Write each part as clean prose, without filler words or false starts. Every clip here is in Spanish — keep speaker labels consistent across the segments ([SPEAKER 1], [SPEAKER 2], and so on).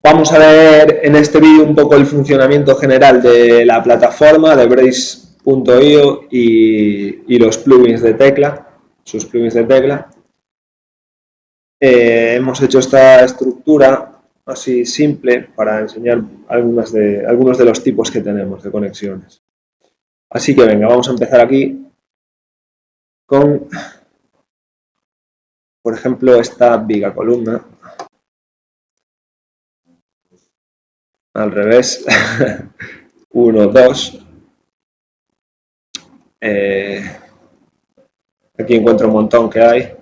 [SPEAKER 1] Vamos a ver en este vídeo un poco el funcionamiento general de la plataforma de Brace.io y los plugins de tecla, sus plugins de tecla. Hemos hecho esta estructura así simple para enseñar algunos de los tipos que tenemos de conexiones. Así que venga, vamos a empezar aquí con, por ejemplo, esta viga columna. Al revés, 1, 2. Aquí encuentro un montón que hay.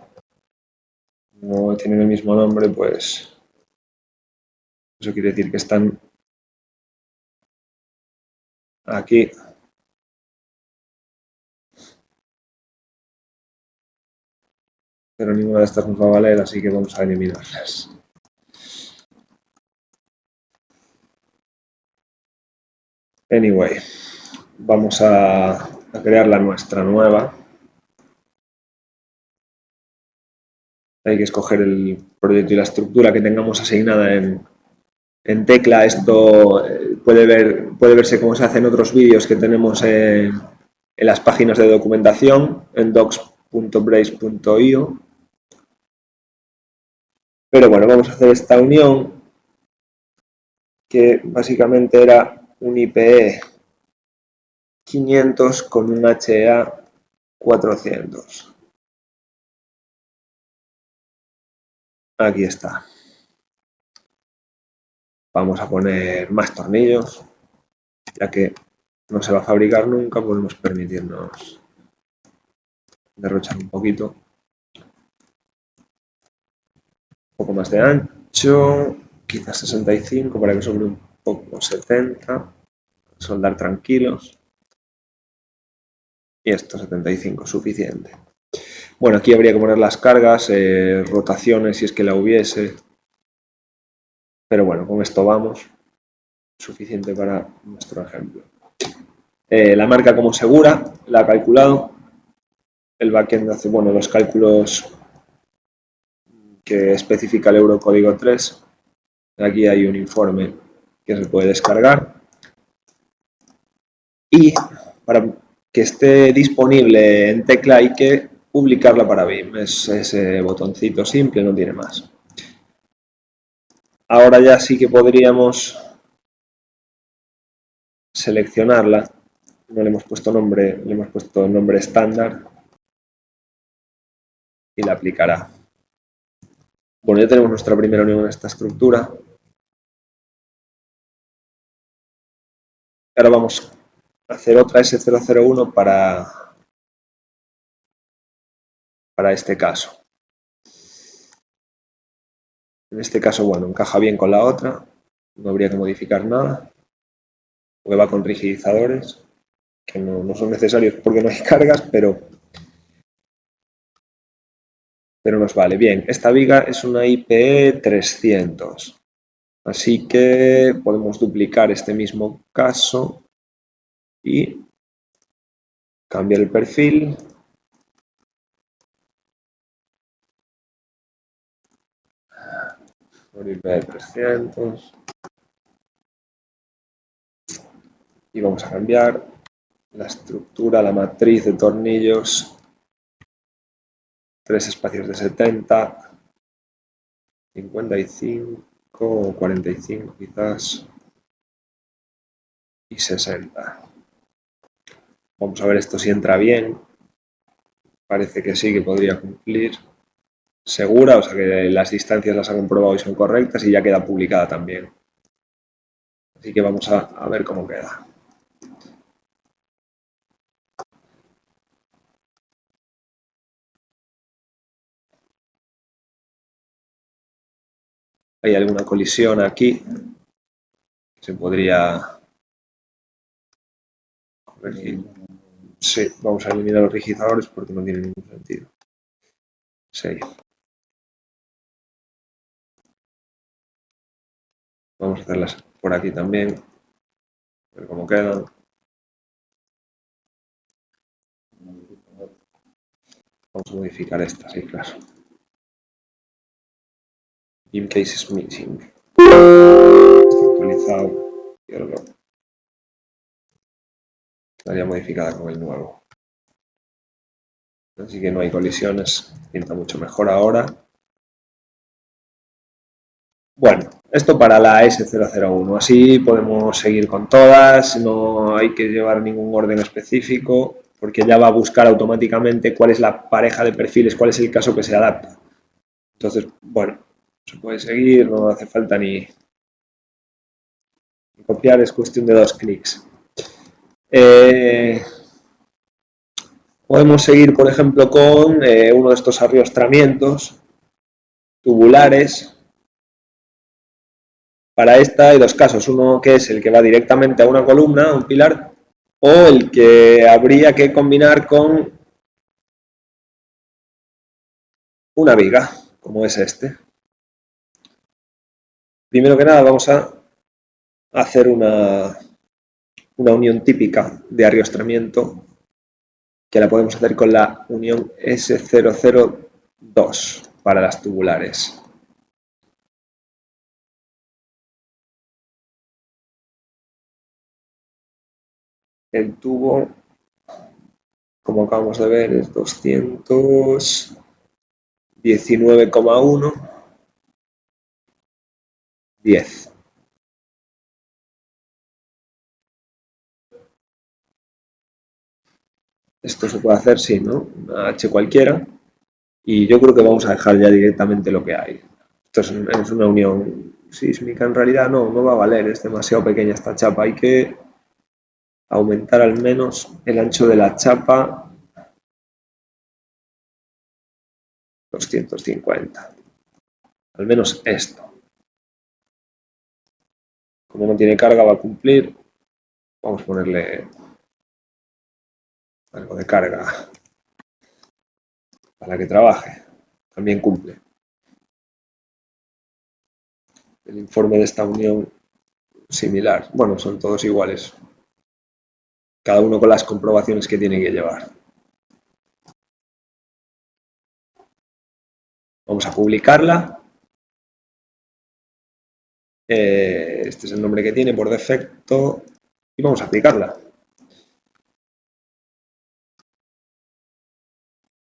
[SPEAKER 1] No tienen el mismo nombre, pues eso quiere decir que están aquí. Pero ninguna de estas nos va a valer, así que vamos a eliminarlas. Anyway, vamos a crear la nuestra nueva. Hay que escoger el proyecto y la estructura que tengamos asignada en tecla. Esto puede verse como se hace en otros vídeos que tenemos en las páginas de documentación, en docs.brace.io. Pero bueno, vamos a hacer esta unión que básicamente era un IPE 500 con un HA 400. Aquí está. Vamos a poner más tornillos, ya que no se va a fabricar nunca, podemos permitirnos derrochar un poquito. Un poco más de ancho, quizás 65 para que sobre un poco 70. Soldar tranquilos. Y esto 75, suficiente. Bueno, aquí habría que poner las cargas, rotaciones si es que la hubiese. Pero bueno, con esto vamos. Suficiente para nuestro ejemplo. La marca como segura, la ha calculado. El backend hace los cálculos que especifica el Eurocódigo 3. Aquí hay un informe que se puede descargar. Y para que esté disponible en tecla hay que publicarla para BIM. Es ese botoncito simple, no tiene más. Ahora ya sí que podríamos seleccionarla. No le hemos puesto nombre, le hemos puesto nombre estándar y la aplicará. Bueno, ya tenemos nuestra primera unión en esta estructura. Ahora vamos a hacer otra S001 para este caso. En este caso, bueno, encaja bien con la otra. No habría que modificar nada. Porque va con rigidizadores, que no son necesarios porque no hay cargas, pero nos vale. Bien, esta viga es una IPE 300. Así que podemos duplicar este mismo caso y cambiar el perfil. IPE 300. Y vamos a cambiar la estructura, la matriz de tornillos. 3 espacios de 70, 55 o 45 quizás y 60. Vamos a ver esto si entra bien. Parece que sí, que podría cumplir. Segura, o sea que las distancias las ha comprobado y son correctas y ya queda publicada también. Así que vamos a ver cómo queda. Hay alguna colisión aquí que se podría corregir. Sí, vamos a eliminar los rigidizadores porque no tiene ningún sentido. Sí. Vamos a hacerlas por aquí también. A ver cómo quedan. Vamos a modificar esta, sí, claro. In case is missing. Está actualizado. Estaría modificada con el nuevo. Así que no hay colisiones. Pinta mucho mejor ahora. Bueno, esto para la S001. Así podemos seguir con todas. No hay que llevar ningún orden específico, porque ya va a buscar automáticamente cuál es la pareja de perfiles, cuál es el caso que se adapta. Entonces, bueno, se puede seguir, no hace falta ni copiar, es cuestión de 2 clics. Podemos seguir, por ejemplo, con uno de estos arriostramientos tubulares. Para esta hay dos casos, uno que es el que va directamente a una columna, a un pilar, o el que habría que combinar con una viga, como es este. Primero que nada vamos a hacer una unión típica de arriostramiento, que la podemos hacer con la unión S002 para las tubulares. El tubo, como acabamos de ver, es 219,1, 10. Esto se puede hacer, sí, ¿no? Una H cualquiera. Y yo creo que vamos a dejar ya directamente lo que hay. Esto es una unión sísmica, en realidad no va a valer, es demasiado pequeña esta chapa. Hay que aumentar al menos el ancho de la chapa 250. Al menos esto. Como no tiene carga va a cumplir. Vamos a ponerle algo de carga para que trabaje. También cumple. El informe de esta unión similar. Bueno, son todos iguales. Cada uno con las comprobaciones que tiene que llevar. Vamos a publicarla. Este es el nombre que tiene por defecto y vamos a aplicarla.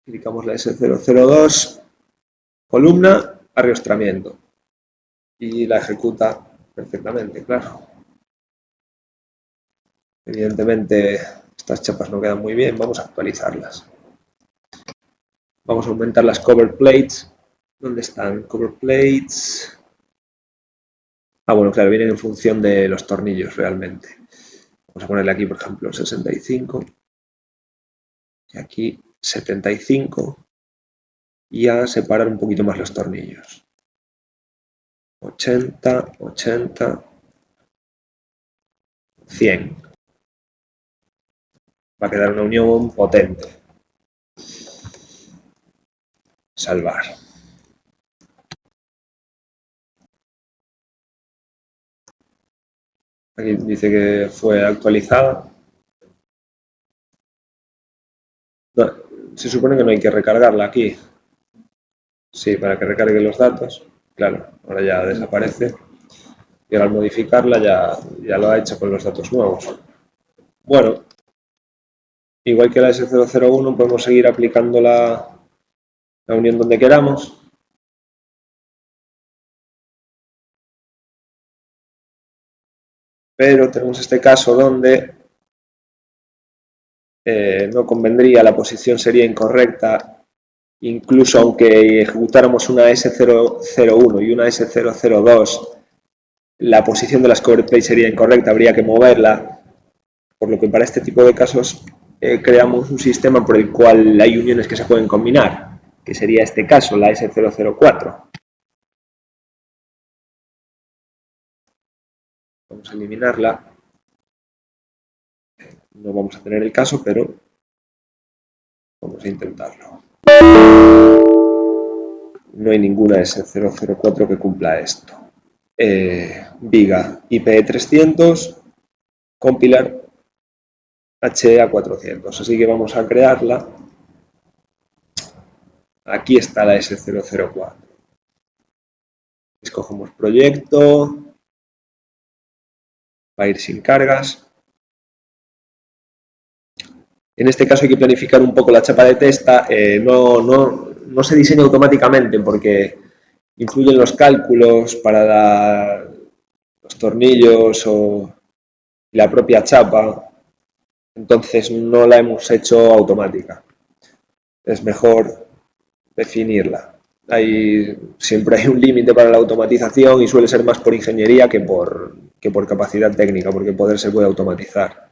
[SPEAKER 1] Clicamos la S002, columna, arriostramiento y la ejecuta perfectamente, claro. Evidentemente estas chapas no quedan muy bien, vamos a actualizarlas. Vamos a aumentar las cover plates. ¿Dónde están? Cover plates. Ah, bueno, claro, vienen en función de los tornillos realmente. Vamos a ponerle aquí, por ejemplo, 65 y aquí 75 y a separar un poquito más los tornillos. 80, 80, 100. Va a quedar una unión potente. Salvar. Aquí dice que fue actualizada. No, se supone que no hay que recargarla aquí. Sí, para que recargue los datos. Claro, ahora ya desaparece. Y al modificarla ya lo ha hecho con los datos nuevos. Bueno, igual que la S001 podemos seguir aplicando la unión donde queramos. Pero tenemos este caso donde no convendría, la posición sería incorrecta, incluso aunque ejecutáramos una S001 y una S002, la posición de las cover plates sería incorrecta, habría que moverla, por lo que para este tipo de casos creamos un sistema por el cual hay uniones que se pueden combinar, que sería este caso, la S004. Vamos a eliminarla. No vamos a tener el caso, pero vamos a intentarlo. No hay ninguna S004 que cumpla esto. Viga IPE300, compilar HEA400. Así que vamos a crearla. Aquí está la S004. Escogemos proyecto, va a ir sin cargas. En este caso hay que planificar un poco la chapa de testa, no se diseña automáticamente porque influyen los cálculos para los tornillos o la propia chapa, entonces no la hemos hecho automática. Es mejor definirla. Siempre hay un límite para la automatización y suele ser más por ingeniería que por capacidad técnica, porque poder se puede automatizar.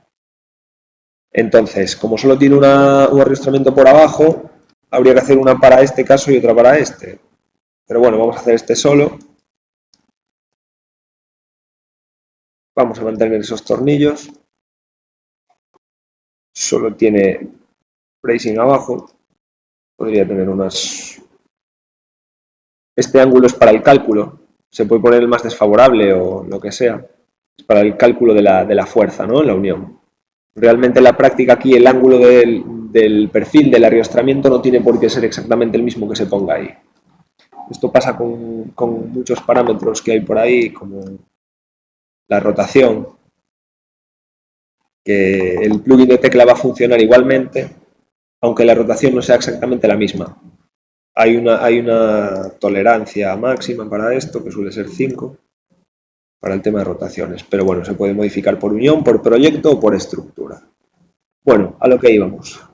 [SPEAKER 1] Entonces, como solo tiene un arrastramiento por abajo, habría que hacer una para este caso y otra para este. Pero bueno, vamos a hacer este solo. Vamos a mantener esos tornillos. Solo tiene bracing abajo. Podría tener unas... Este ángulo es para el cálculo. Se puede poner el más desfavorable o lo que sea. Es para el cálculo de la fuerza, ¿no? La unión. Realmente en la práctica aquí el ángulo del perfil del arrastramiento no tiene por qué ser exactamente el mismo que se ponga ahí. Esto pasa con muchos parámetros que hay por ahí, como la rotación, que el plugin de tecla va a funcionar igualmente, aunque la rotación no sea exactamente la misma. Hay una tolerancia máxima para esto, que suele ser 5, para el tema de rotaciones. Pero bueno, se puede modificar por unión, por proyecto o por estructura. Bueno, a lo que íbamos.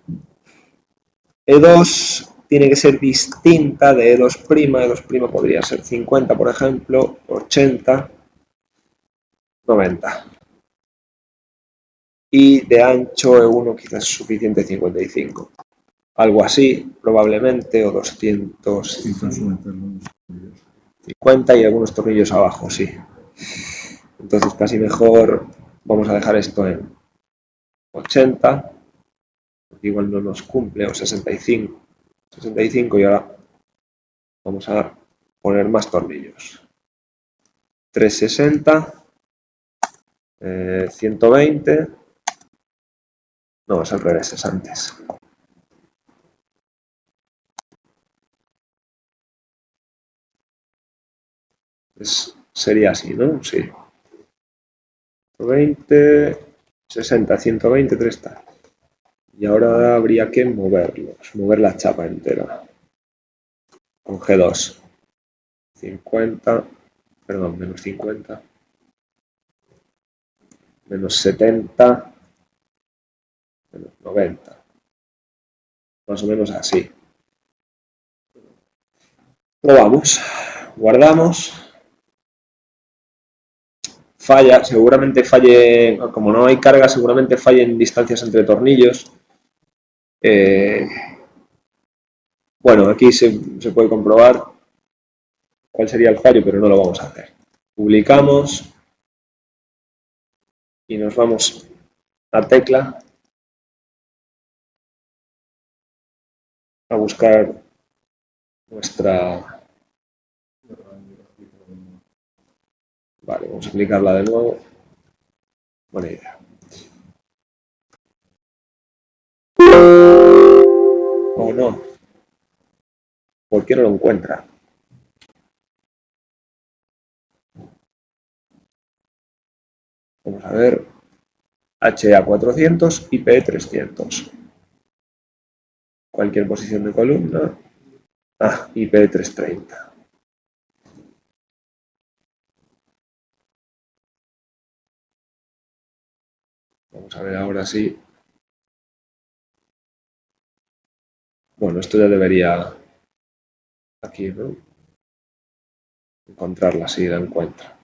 [SPEAKER 1] E2 tiene que ser distinta de E2'. E2' podría ser 50, por ejemplo, 80, 90. Y de ancho E1 quizás suficiente 55. Algo así, probablemente, o 250 y algunos tornillos abajo, sí. Entonces casi mejor vamos a dejar esto en 80, porque igual no nos cumple, o 65. 65 y ahora vamos a poner más tornillos. 360, 120, no, es al revés, es antes. Sería así, ¿no? Sí. 120, 60, 120, 3 tal. Y ahora habría que moverlos, mover la chapa entera. Con G2. 50, perdón, menos 50. Menos 70. Menos 90. Más o menos así. Probamos. Guardamos. Falla, seguramente falle, como no hay carga, seguramente fallen distancias entre tornillos. Bueno, aquí se puede comprobar cuál sería el fallo, pero no lo vamos a hacer. Publicamos y nos vamos a tecla a buscar nuestra... Vale, vamos a aplicarla de nuevo. Buena idea. ¿O no? ¿Por qué no lo encuentra? Vamos a ver. HA400 y PE300. Cualquier posición de columna. Ah, y PE330. Vamos a ver ahora sí. Bueno, esto ya debería aquí, ¿no? Encontrarla, sí, la encuentra.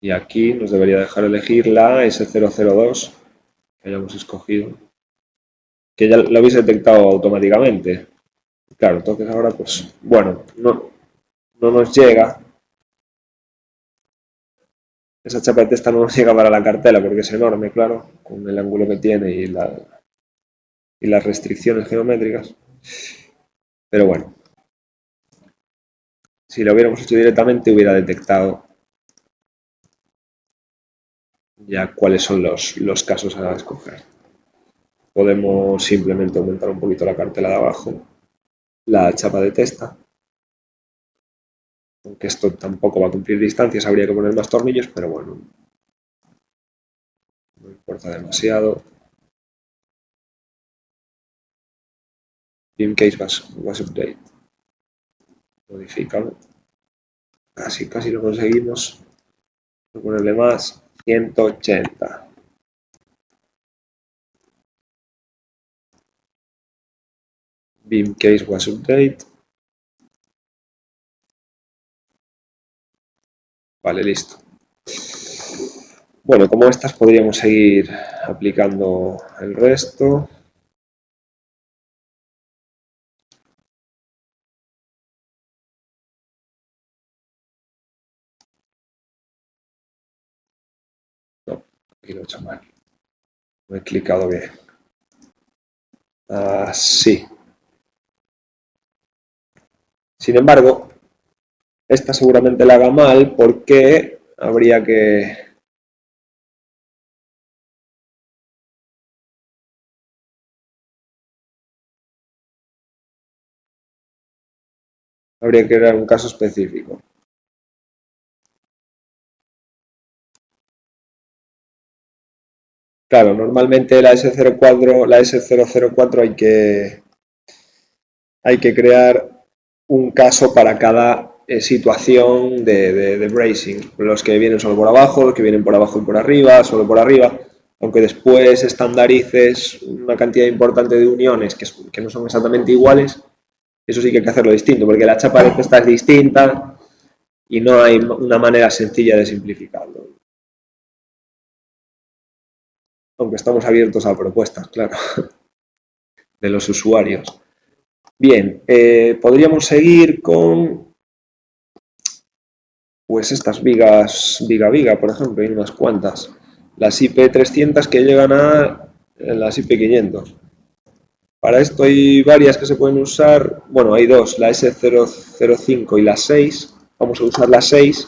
[SPEAKER 1] Y aquí nos debería dejar elegir la S002 que hayamos escogido, que ya lo habéis detectado automáticamente. Claro, entonces ahora pues, bueno, no nos llega. Esa chapa de testa no nos llega para la cartela porque es enorme, claro, con el ángulo que tiene y las restricciones geométricas. Pero bueno, si lo hubiéramos hecho directamente hubiera detectado ya cuáles son los casos a escoger. Podemos simplemente aumentar un poquito la cartela de abajo, la chapa de testa, aunque esto tampoco va a cumplir distancias, habría que poner más tornillos, pero bueno, no importa demasiado. Beam case was update. Modifícalo. Casi lo conseguimos. Voy a ponerle más. 180. Beam case was update. Vale, listo. Bueno, como estas podríamos seguir aplicando el resto. No, aquí lo he hecho mal. No he clicado bien. Así. Sin embargo, esta seguramente la haga mal porque habría que crear un caso específico. Claro, normalmente la S004 hay que crear un caso para cada situación de bracing. Los que vienen solo por abajo, los que vienen por abajo y por arriba, solo por arriba. Aunque después estandarices una cantidad importante de uniones que no son exactamente iguales, eso sí que hay que hacerlo distinto, porque la chapa de esta es distinta y no hay una manera sencilla de simplificarlo. Aunque estamos abiertos a propuestas, claro, de los usuarios. Bien, podríamos seguir con pues estas vigas viga, por ejemplo, hay unas cuantas. Las IP300 que llegan a las IP500. Para esto hay varias que se pueden usar. Bueno, hay dos, la S005 y la 6. Vamos a usar la 6,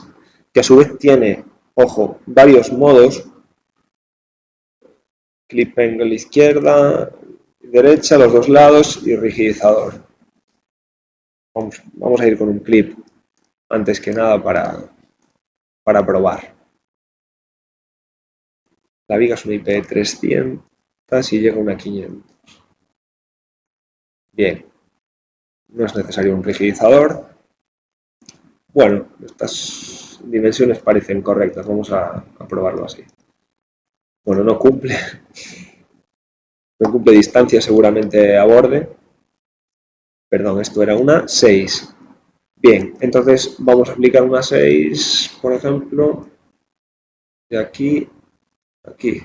[SPEAKER 1] que a su vez tiene, ojo, varios modos. Clip angle izquierda, derecha, los dos lados y rigidizador. Vamos a ir con un clip antes que nada para probar. La viga es una IP300 y llega a una 500. Bien, no es necesario un rigidizador. Bueno, estas dimensiones parecen correctas, vamos a probarlo así. Bueno, no cumple distancia seguramente a borde. Perdón, esto era una 6. Bien, entonces vamos a aplicar una 6, por ejemplo, de aquí a aquí.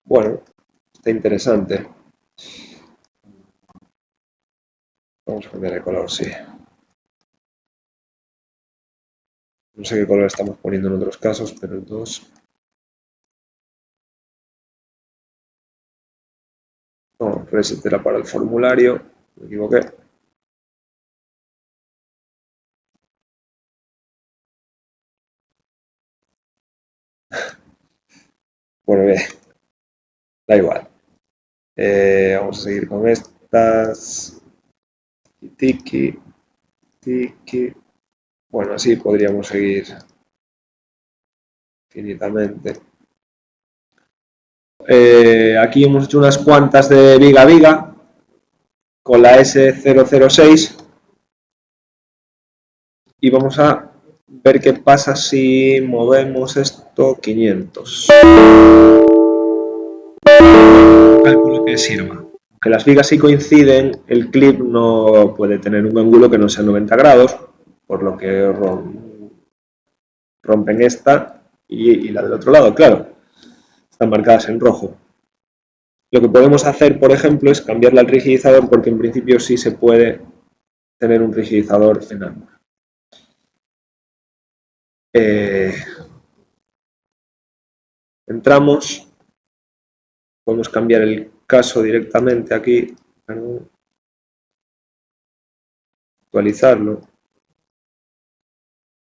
[SPEAKER 1] Bueno, está interesante. Vamos a cambiar el color, sí. No sé qué color estamos poniendo en otros casos, pero el 2. No, reset era para el formulario. Me equivoqué. Bueno, bien. Da igual. Vamos a seguir con estas. Tiki, tiki. Bueno, así podríamos seguir infinitamente. Aquí hemos hecho unas cuantas de viga con la S006 y vamos a ver qué pasa si movemos esto 500. Cálculo que sirva. Que las vigas sí coinciden, el clip no puede tener un ángulo que no sea 90 grados, por lo que rompen esta y la del otro lado, claro. Están marcadas en rojo. Lo que podemos hacer, por ejemplo, es cambiarle al rigidizador, porque en principio sí se puede tener un rigidizador en ambos. Entramos, podemos cambiar el caso directamente aquí, actualizarlo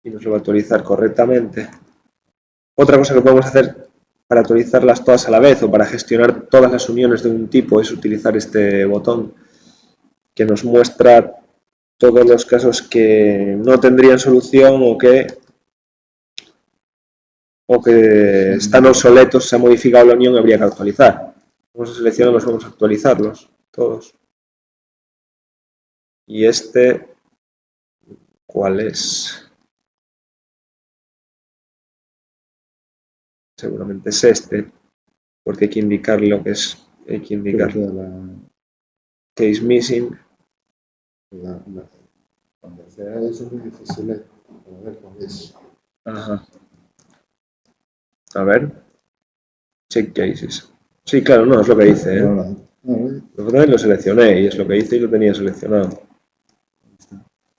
[SPEAKER 1] y nos lo va a actualizar correctamente. Otra cosa que podemos hacer para actualizarlas todas a la vez o para gestionar todas las uniones de un tipo es utilizar este botón que nos muestra todos los casos que no tendrían solución o que están obsoletos, se ha modificado la unión y habría que actualizar. Vamos a seleccionarlos, vamos a actualizarlos todos. Y este, ¿cuál es? Seguramente es este, porque hay que indicar lo que es, hay que indicar case missing.
[SPEAKER 2] Cuando sea eso es muy difícil, a ver cuál es.
[SPEAKER 1] Ajá. A ver, check cases. Sí, claro, no, es lo que dice, ¿eh? Yo también lo seleccioné y es lo que hice y lo tenía seleccionado.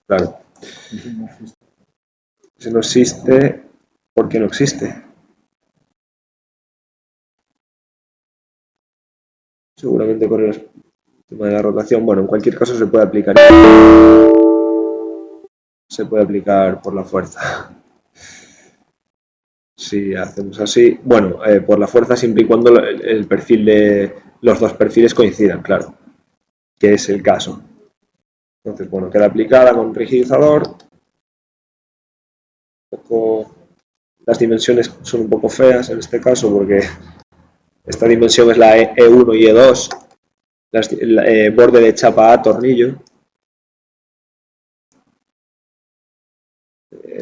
[SPEAKER 1] Claro. Si no existe, ¿por qué no existe? Seguramente por el tema de la rotación. Bueno, en cualquier caso se puede aplicar. Se puede aplicar por la fuerza. Si hacemos así, bueno, por la fuerza siempre y cuando el perfil de los dos perfiles coincidan, claro, que es el caso. Entonces, bueno, queda aplicada con rigidizador. Las dimensiones son un poco feas en este caso porque esta dimensión es la E1 y E2, borde de chapa A, tornillo.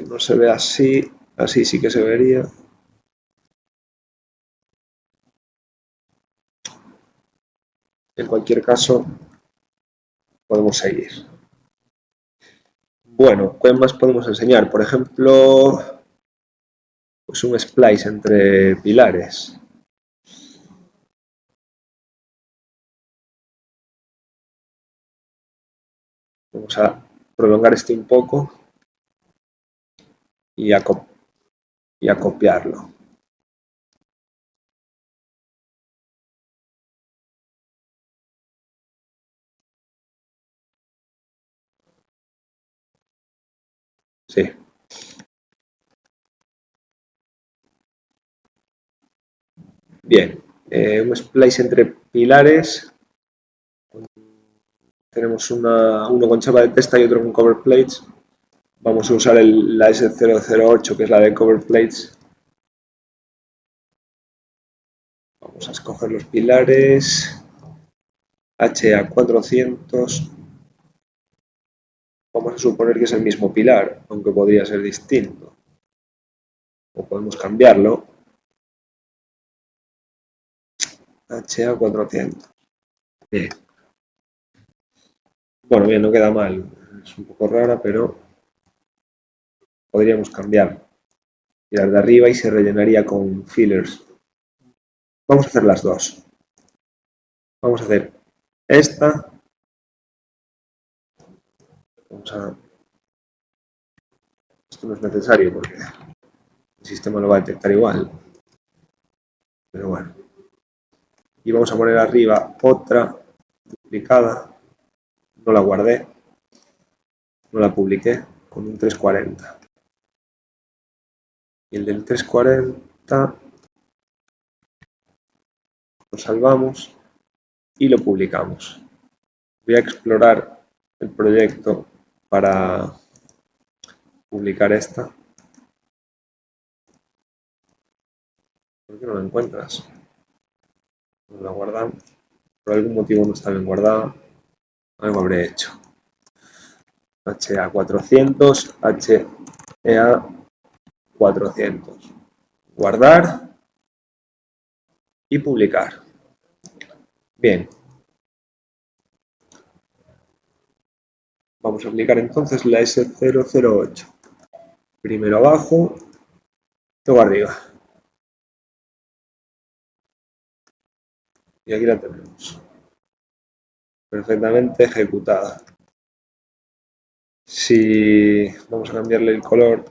[SPEAKER 1] No se ve así, así sí que se vería. En cualquier caso, podemos seguir. Bueno, ¿qué más podemos enseñar? Por ejemplo, pues un splice entre pilares. Vamos a prolongar este un poco y a copiarlo. Sí. Bien, un splice entre pilares. Tenemos uno con chapa de testa y otro con cover plates. Vamos a usar la S008, que es la de cover plates. Vamos a escoger los pilares. HA400. Vamos a suponer que es el mismo pilar, aunque podría ser distinto. O podemos cambiarlo. HA400. Bien. Bueno, bien, no queda mal. Es un poco rara, pero podríamos cambiar. Tirar de arriba y se rellenaría con fillers. Vamos a hacer las dos. Vamos a hacer esta. Esto no es necesario porque el sistema lo va a detectar igual. Pero bueno. Y vamos a poner arriba otra duplicada. No la guardé. No la publiqué con un 340. Y el del 340 lo salvamos y lo publicamos. Voy a explorar el proyecto para publicar esta. ¿Por qué no la encuentras? No la guardamos. Por algún motivo no está bien guardada. Algo habré hecho. HA400, HEA400. Guardar y publicar. Bien. Vamos a aplicar entonces la S008. Primero abajo, luego arriba. Y aquí la tenemos. Perfectamente ejecutada. Si vamos a cambiarle el color.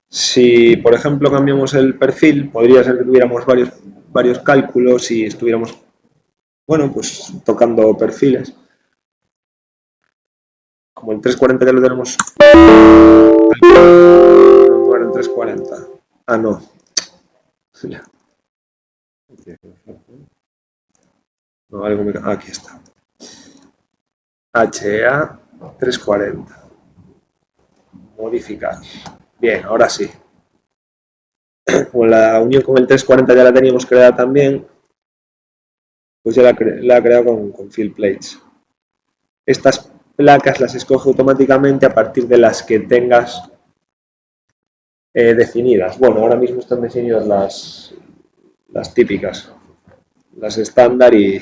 [SPEAKER 1] Si, por ejemplo, cambiamos el perfil, podría ser que tuviéramos varios cálculos y estuviéramos, bueno, pues tocando perfiles. Como el 340 ya lo tenemos 340. Ah, no. No, algo me... Aquí está. HEA 340. Modificar. Bien, ahora sí. Con la unión con el 340 ya la teníamos creada también. Pues ya la he creado con fill plates. Estas placas las escoge automáticamente a partir de las que tengas definidas. Bueno, ahora mismo están definidas las típicas, las estándar y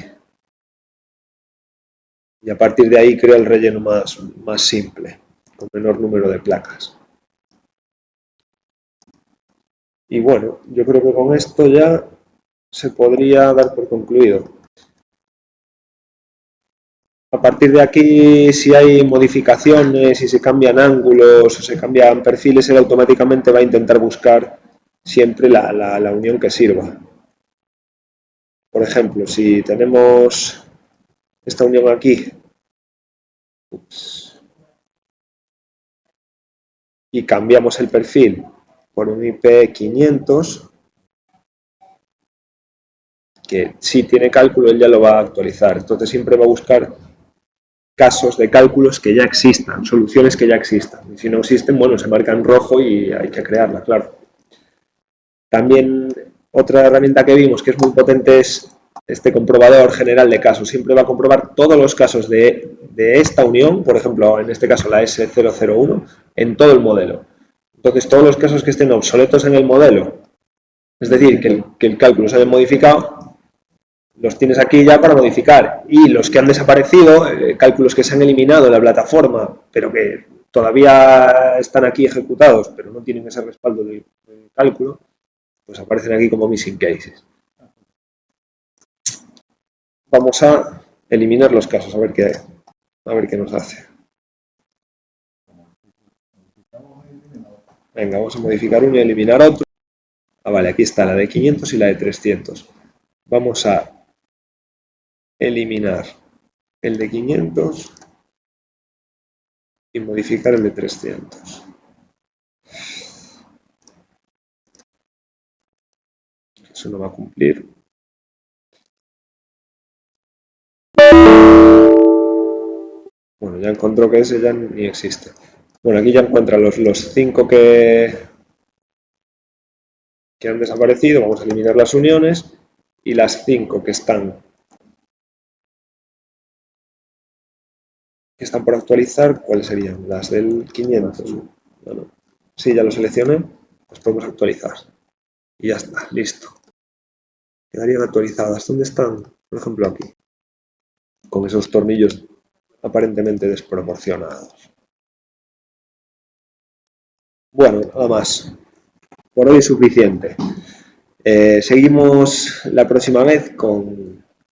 [SPEAKER 1] a partir de ahí creo el relleno más simple, con menor número de placas. Y bueno, yo creo que con esto ya se podría dar por concluido. A partir de aquí, si hay modificaciones, si se cambian ángulos o se cambian perfiles, él automáticamente va a intentar buscar siempre la unión que sirva. Por ejemplo, si tenemos esta unión aquí y cambiamos el perfil por un IP 500, que si tiene cálculo, él ya lo va a actualizar. Entonces siempre va a buscar casos de cálculos que ya existan, soluciones que ya existan. Y si no existen, bueno, se marca en rojo y hay que crearla, claro. También otra herramienta que vimos que es muy potente es este comprobador general de casos. Siempre va a comprobar todos los casos de esta unión, por ejemplo, en este caso la S001, en todo el modelo. Entonces, todos los casos que estén obsoletos en el modelo, es decir, que el cálculo se haya modificado, los tienes aquí ya para modificar. Y los que han desaparecido, cálculos que se han eliminado de la plataforma, pero que todavía están aquí ejecutados, pero no tienen ese respaldo del cálculo, pues aparecen aquí como missing cases. Vamos a eliminar los casos, a ver qué nos hace. Venga, vamos a modificar uno y eliminar otro. Ah, vale, aquí está la de 500 y la de 300. Vamos a eliminar el de 500 y modificar el de 300. Eso no va a cumplir. Bueno, ya encontró que ese ya ni existe. Bueno, aquí ya encuentra los 5 que han desaparecido. Vamos a eliminar las uniones y las 5 que están por actualizar. ¿Cuáles serían? Las del 500. Bueno, sí, ya lo seleccioné, pues podemos actualizar. Y ya está, listo. Quedarían actualizadas. ¿Dónde están? Por ejemplo, aquí. Con esos tornillos aparentemente desproporcionados. Bueno, nada más. Por hoy es suficiente. Seguimos la próxima vez con